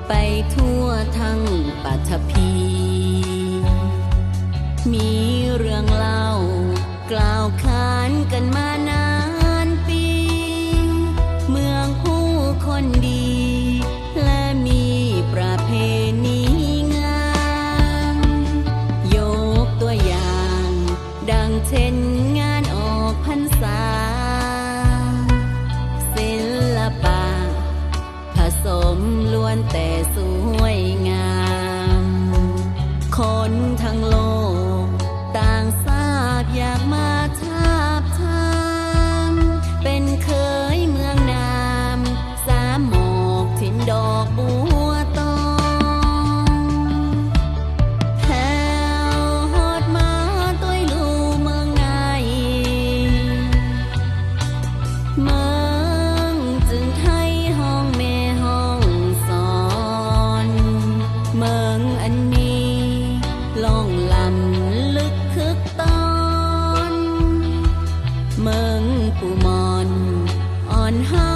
ไปทั่วทั้งปัทภีมีเรื่องเล่ากล่าวขานกันมานานปีเมืองผู้คนดีและมีประเพณีงามยกตัวอย่างดังเช่นงานออกพรรษาศิลปะผสมล้วนแต่สวยงามคนทั้งโลกต่างทราบอยากมาทาบทามเป็นเคยเมืองนามสามหมอกถิ่นดอกบัวตองแถวฮอดมาต้วยลูเมืองในเมืองจึงไทยห้องแม่ห้องสอนเมืองอันนี้ล่องลำลึกคึกตอนเมืองผู้มอนอ่อนเฮา